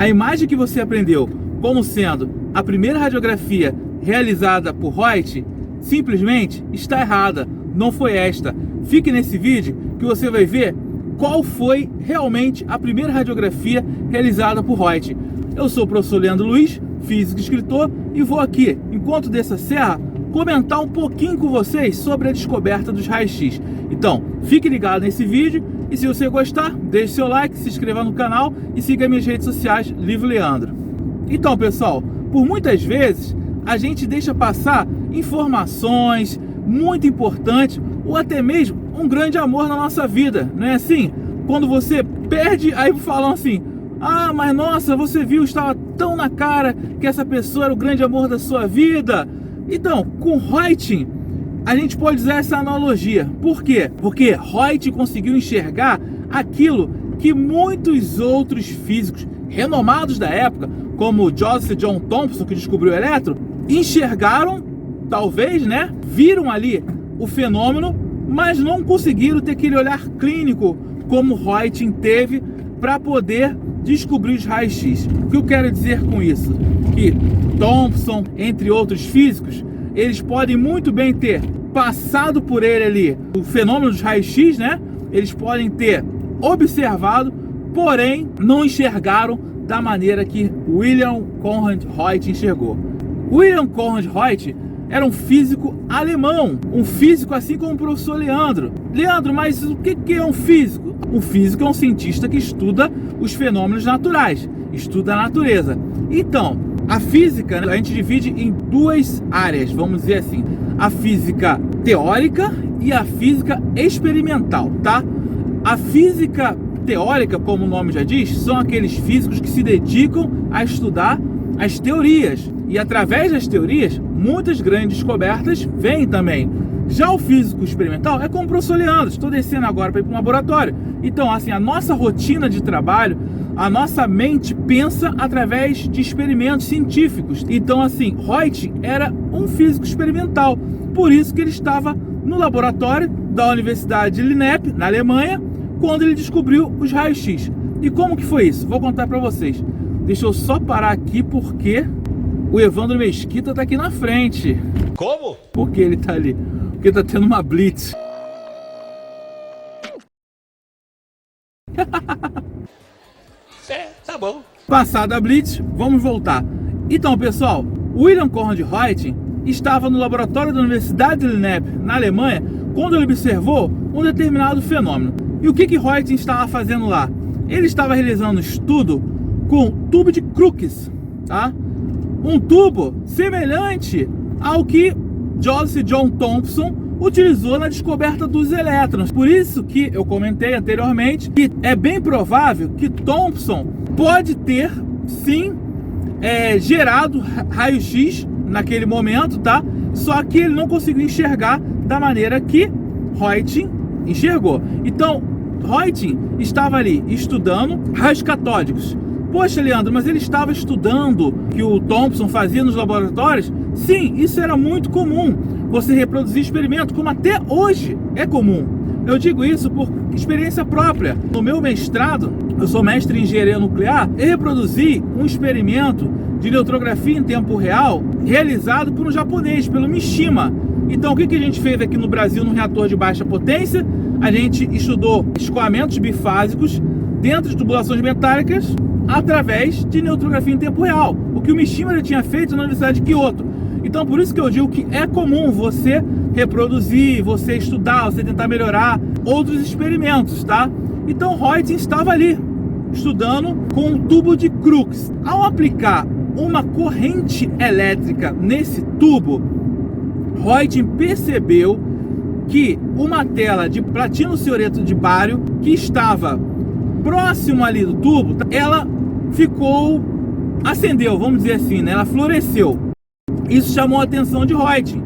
a imagem que você aprendeu como sendo a primeira radiografia realizada por Reuter simplesmente está errada, não foi esta. Fique nesse vídeo que você vai ver qual foi realmente a primeira radiografia realizada por Reuter. Eu sou o professor Leandro Luiz, físico e escritor, e vou aqui, enquanto dessa serra, comentar um pouquinho com vocês sobre a descoberta dos raios-x. Então, fique ligado nesse vídeo e se você gostar, deixe seu like, se inscreva no canal e siga minhas redes sociais, Livro Leandro. Então, pessoal, por muitas vezes a gente deixa passar informações muito importantes ou até mesmo um grande amor na nossa vida, não é assim? Quando você perde, aí falam assim: ah, mas nossa, você viu, estava tão na cara que essa pessoa era o grande amor da sua vida. Então, com Reuter, a gente pode usar essa analogia. Por quê? Porque Reuter conseguiu enxergar aquilo que muitos outros físicos renomados da época, como Joseph John Thomson, que descobriu o elétron, enxergaram, talvez, né? Viram ali o fenômeno, mas não conseguiram ter aquele olhar clínico como Reuter teve para poder descobrir os raios-x. O que eu quero dizer com isso? Que Thomson, entre outros físicos, eles podem muito bem ter passado por ele ali o fenômeno dos raios-x, né? Eles podem ter observado, porém não enxergaram da maneira que Wilhelm Conrad Reuter enxergou. Wilhelm Conrad Reuter era um físico alemão, um físico assim como o professor Leandro. Leandro, mas o que é um físico? Um físico é um cientista que estuda os fenômenos naturais, estuda a natureza. Então, a física, a gente divide em duas áreas, vamos dizer assim: a física teórica e a física experimental, tá? A física teórica, como o nome já diz, são aqueles físicos que se dedicam a estudar as teorias. E através das teorias, muitas grandes descobertas vêm também. Já o físico experimental é como o professor Leandro. Estou descendo agora para ir para um laboratório. Então, assim, a nossa rotina de trabalho, a nossa mente pensa através de experimentos científicos. Então, assim, Reuter era um físico experimental. Por isso que ele estava no laboratório da Universidade de Linep, na Alemanha, quando ele descobriu os raios-x. E como que foi isso? Vou contar para vocês. Deixa eu só parar aqui porque o Evandro Mesquita tá aqui na frente. Como? Porque ele tá ali. Porque tá tendo uma blitz. Tá bom. Passada a blitz, vamos voltar. Então, pessoal, Wilhelm Conrad Reuter estava no laboratório da Universidade de Linep, na Alemanha, quando ele observou um determinado fenômeno. E o que Reuter estava fazendo lá? Ele estava realizando um estudo com tubo de Crookes, tá? Um tubo semelhante ao que Joseph John Thomson utilizou na descoberta dos elétrons. Por isso que eu comentei anteriormente que é bem provável que Thomson pode ter, sim, gerado raio-x naquele momento, tá? Só que ele não conseguiu enxergar da maneira que Reuter enxergou. Então, Reuter estava ali estudando raios catódicos. Poxa, Leandro, mas ele estava estudando o que o Thomson fazia nos laboratórios? Sim, isso era muito comum. Você reproduzir experimento, como até hoje é comum. Eu digo isso por experiência própria. No meu mestrado, eu sou mestre em engenharia nuclear, eu reproduzi um experimento de neutrografia em tempo real realizado por um japonês, pelo Mishima. Então, o que a gente fez aqui no Brasil no reator de baixa potência? A gente estudou escoamentos bifásicos dentro de tubulações metálicas através de neutrografia em tempo real, o que o Mishima já tinha feito na Universidade de Kyoto. Então, por isso que eu digo que é comum você reproduzir, você estudar, você tentar melhorar outros experimentos, tá? Então, Reuter estava ali, estudando com um tubo de Crookes. Ao aplicar uma corrente elétrica nesse tubo, Reuter percebeu que uma tela de platino cioreto de bário que estava próximo ali do tubo, ela acendeu, vamos dizer assim, né? Ela floresceu. Isso chamou a atenção de Reuter,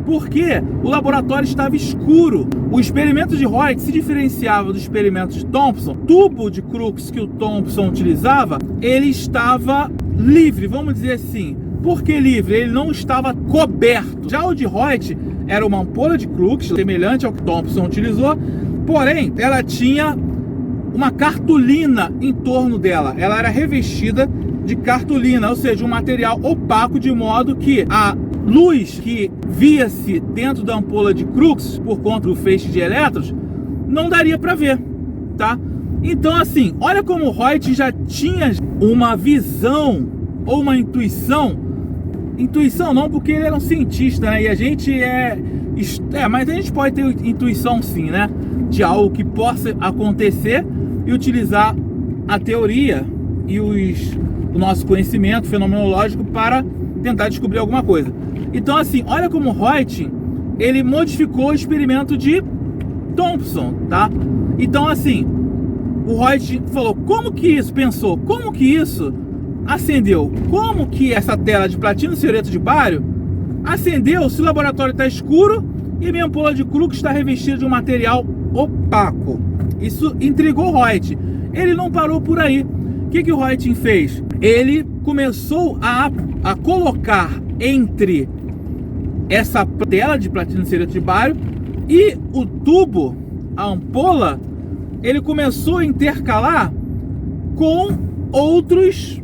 porque o laboratório estava escuro. O experimento de Reuter se diferenciava do experimento de Thomson. O tubo de Crookes que o Thomson utilizava, ele estava livre, vamos dizer assim. Por que livre? Ele não estava coberto. Já o de Reuter era uma ampola de Crookes, semelhante ao que Thomson utilizou, porém, ela tinha uma cartolina em torno dela. Ela era revestida de cartolina, ou seja, um material opaco, de modo que a luz que via-se dentro da ampola de Crookes por conta do feixe de elétrons não daria para ver, tá? Então, assim, olha como o Reuter já tinha uma visão ou uma intuição não, porque ele era um cientista, né? E a gente mas a gente pode ter intuição sim, né? De algo que possa acontecer e utilizar a teoria e o nosso conhecimento fenomenológico para tentar descobrir alguma coisa. Então, assim, olha como o Reuter, ele modificou o experimento de Thomson, tá? Então, assim, o Reuter falou, como que isso acendeu? Como que essa tela de platino cianeto de bário acendeu se o laboratório está escuro e minha ampola de Crookes está revestida de um material opaco? Isso intrigou o Reuter. Ele não parou por aí. O que o Reuter fez? Ele começou a colocar entre essa tela de platino cianeto de bário e o tubo, a ampola, ele começou a intercalar com outros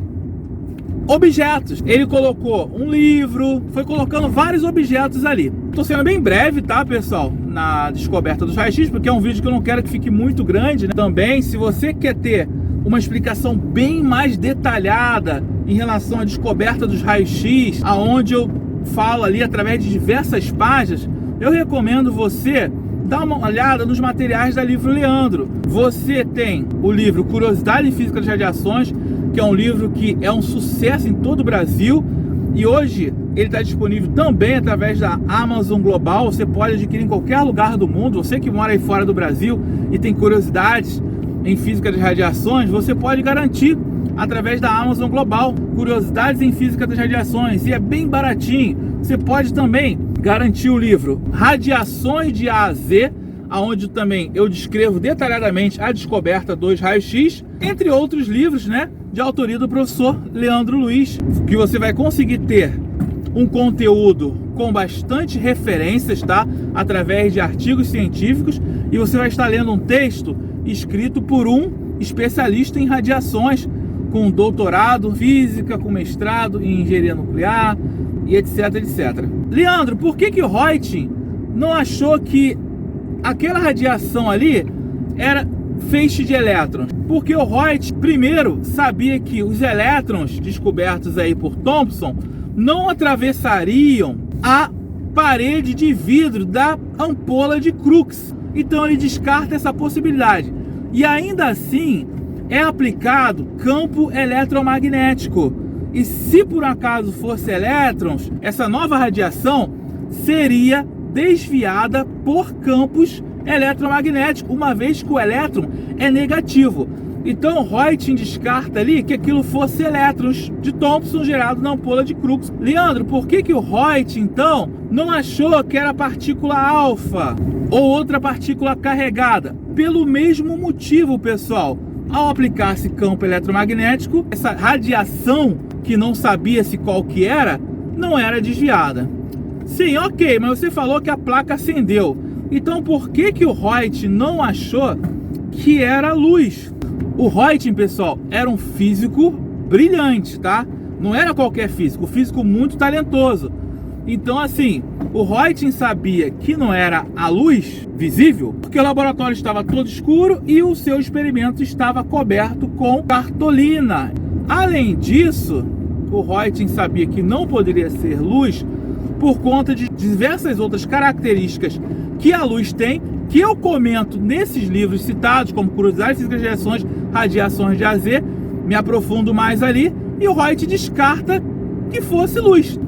objetos. Ele colocou um livro, foi colocando vários objetos ali. Estou sendo bem breve, tá, pessoal, na descoberta dos raios-x, porque é um vídeo que eu não quero que fique muito grande, né? Também, se você quer ter uma explicação bem mais detalhada em relação à descoberta dos raios-x, aonde eu falo ali através de diversas páginas, eu recomendo você dar uma olhada nos materiais da Livro Leandro. Você tem o livro Curiosidade em Física das Radiações, que é um livro que é um sucesso em todo o Brasil, e hoje ele está disponível também através da Amazon Global. Você pode adquirir em qualquer lugar do mundo. Você que mora aí fora do Brasil e tem curiosidades em física das radiações, você pode garantir através da Amazon Global Curiosidades em Física das Radiações, e é bem baratinho. Você pode também garantir o livro Radiações de A a Z, onde também eu descrevo detalhadamente a descoberta dos raios-x, entre outros livros, né, de autoria do professor Leandro Luiz, que você vai conseguir ter um conteúdo com bastante referências, tá, através de artigos científicos, e você vai estar lendo um texto escrito por um especialista em radiações, com doutorado em física, com mestrado em engenharia nuclear, e etc, etc. Leandro, por que o Reuter não achou que aquela radiação ali era feixe de elétrons? Porque o Reuter, primeiro, sabia que os elétrons descobertos aí por Thomson não atravessariam a parede de vidro da ampola de Crookes. Então ele descarta essa possibilidade. E ainda assim é aplicado campo eletromagnético. E se por acaso fosse elétrons, essa nova radiação seria desviada por campos eletromagnéticos, uma vez que o elétron é negativo. Então o Reuter descarta ali que aquilo fosse elétrons de Thomson gerado na ampola de Crookes. Leandro, por que o Reuter então não achou que era partícula alfa ou outra partícula carregada? Pelo mesmo motivo, pessoal. Ao aplicar-se campo eletromagnético, essa radiação que não sabia-se qual que era, não era desviada. Sim, ok, mas você falou que a placa acendeu. Então por que o Reuter não achou que era luz? O Reuter, pessoal, era um físico brilhante, tá? Não era qualquer físico, um físico muito talentoso. Então, assim, o Reuter sabia que não era a luz visível, porque o laboratório estava todo escuro e o seu experimento estava coberto com cartolina. Além disso, o Reuter sabia que não poderia ser luz por conta de diversas outras características que a luz tem, que eu comento nesses livros citados, como Curiosidades Físicas das Radiações de AZ, me aprofundo mais ali, e o Reuter descarta que fosse luz.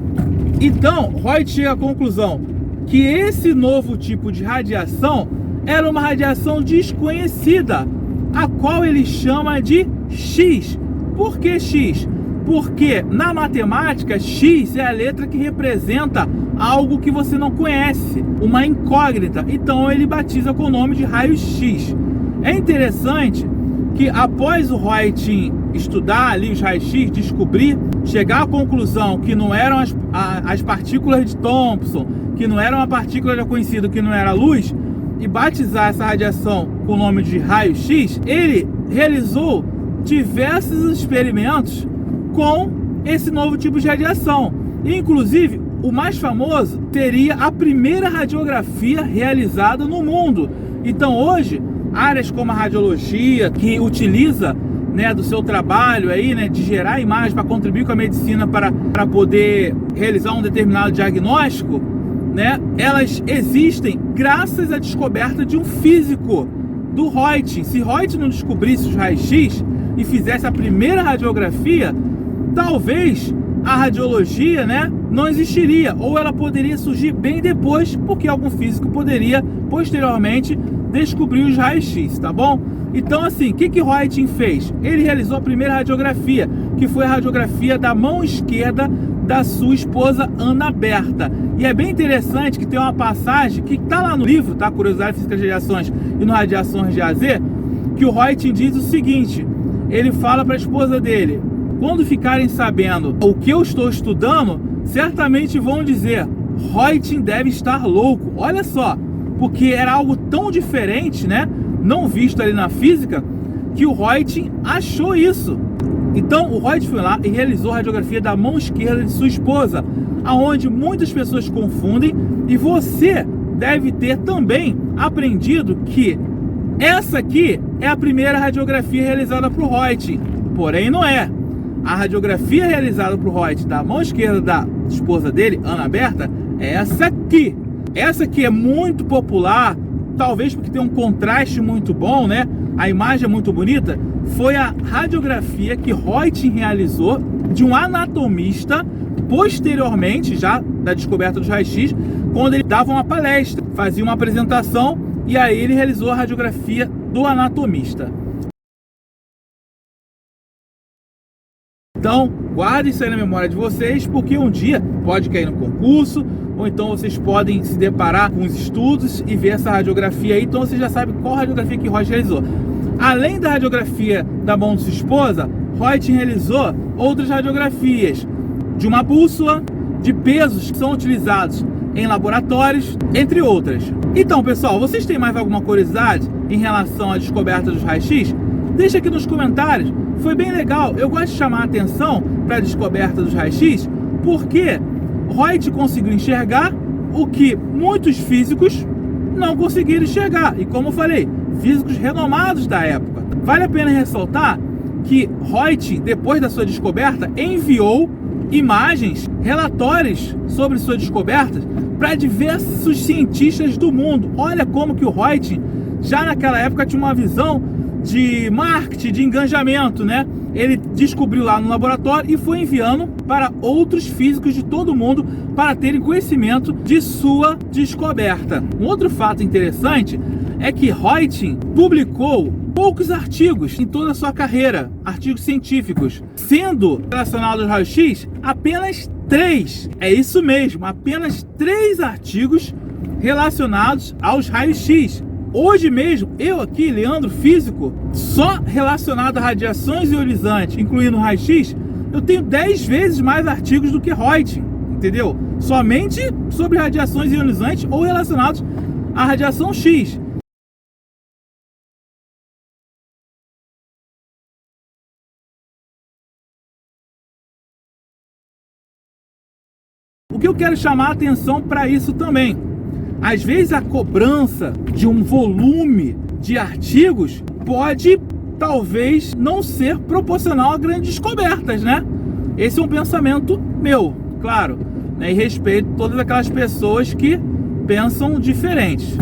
Então, Reuter chega à conclusão que esse novo tipo de radiação era uma radiação desconhecida, a qual ele chama de X. Por que X? Porque na matemática, X é a letra que representa algo que você não conhece, uma incógnita. Então ele batiza com o nome de raios-x. É interessante que após o Reuter estudar ali os raios-x, descobrir, chegar à conclusão que não eram as partículas de Thomson, que não era uma partícula já conhecida, que não era luz, e batizar essa radiação com o nome de raio-x, ele realizou diversos experimentos com esse novo tipo de radiação. E, inclusive, o mais famoso seria a primeira radiografia realizada no mundo. Então hoje, áreas como a radiologia, que utiliza, né, do seu trabalho aí, né, de gerar imagens para contribuir com a medicina para poder realizar um determinado diagnóstico, né, elas existem graças à descoberta de um físico, do Röntgen. Se Röntgen não descobrisse os raios-x e fizesse a primeira radiografia, talvez a radiologia, né, não existiria, ou ela poderia surgir bem depois, porque algum físico poderia posteriormente descobrir os raios-x, tá bom? Então, assim, o que Röntgen fez? Ele realizou a primeira radiografia, que foi a radiografia da mão esquerda da sua esposa Ana Berta. E é bem interessante que tem uma passagem que está lá no livro, tá? Curiosidade Física de Radiações e no Radiações de AZ, que o Röntgen diz o seguinte: ele fala para a esposa dele: quando ficarem sabendo o que eu estou estudando, certamente vão dizer, Röntgen deve estar louco. Olha só, porque era algo tão diferente, né, não visto ali na física, que o Röntgen achou isso. Então o Röntgen foi lá e realizou a radiografia da mão esquerda de sua esposa, aonde muitas pessoas confundem, e você deve ter também aprendido que essa aqui é a primeira radiografia realizada por Röntgen, porém não é. A radiografia realizada por Röntgen da mão esquerda da esposa dele, Ana Berta, é essa aqui. Essa aqui é muito popular, talvez porque tem um contraste muito bom, né? A imagem é muito bonita. Foi a radiografia que Röntgen realizou de um anatomista posteriormente, já da descoberta dos raios-x, quando ele dava uma palestra, fazia uma apresentação, e aí ele realizou a radiografia do anatomista. Então, guarde isso aí na memória de vocês, porque um dia pode cair no concurso, ou então vocês podem se deparar com os estudos e ver essa radiografia aí, então você já sabe qual radiografia que Röntgen realizou. Além da radiografia da mão de sua esposa, Röntgen realizou outras radiografias de uma bússola, de pesos que são utilizados em laboratórios, entre outras. Então, pessoal, vocês têm mais alguma curiosidade em relação à descoberta dos raios-x? Deixa aqui nos comentários. Foi bem legal. Eu gosto de chamar a atenção para a descoberta dos raios-x, porque Röntgen conseguiu enxergar o que muitos físicos não conseguiram enxergar. E como eu falei, físicos renomados da época. Vale a pena ressaltar que Röntgen, depois da sua descoberta, enviou imagens, relatórios sobre suas descobertas para diversos cientistas do mundo. Olha como que o Röntgen, já naquela época, tinha uma visão de marketing, de engajamento, né? Ele descobriu lá no laboratório e foi enviando para outros físicos de todo o mundo para terem conhecimento de sua descoberta. Um outro fato interessante é que Röntgen publicou poucos artigos em toda a sua carreira, artigos científicos, sendo relacionados aos raios-x apenas 3. É isso mesmo, apenas 3 artigos relacionados aos raios-x. Hoje mesmo, eu aqui, Leandro, físico, só relacionado a radiações ionizantes, incluindo o raio-x, eu tenho 10 vezes mais artigos do que Röntgen, entendeu? Somente sobre radiações ionizantes ou relacionados à radiação X. O que eu quero chamar a atenção para isso também, às vezes a cobrança de um volume de artigos pode, talvez, não ser proporcional a grandes descobertas, né? Esse é um pensamento meu, claro, né? E respeito todas aquelas pessoas que pensam diferente.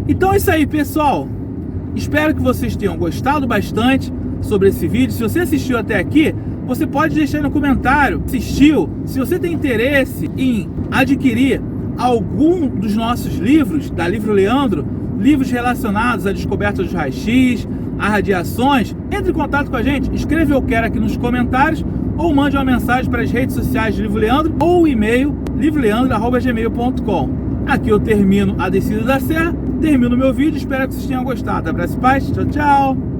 Então é isso aí, pessoal. Espero que vocês tenham gostado bastante sobre esse vídeo. Se você assistiu até aqui, você pode deixar aí no comentário, assistiu. Se você tem interesse em adquirir algum dos nossos livros, da Livro Leandro, livros relacionados à descoberta dos raios-x, a radiações, entre em contato com a gente, escreva eu quero aqui nos comentários, ou mande uma mensagem para as redes sociais de Livro Leandro, ou o e-mail livroleandro@gmail.com. Aqui eu termino a descida da serra, termino o meu vídeo, espero que vocês tenham gostado. Abraço e paz, tchau, tchau!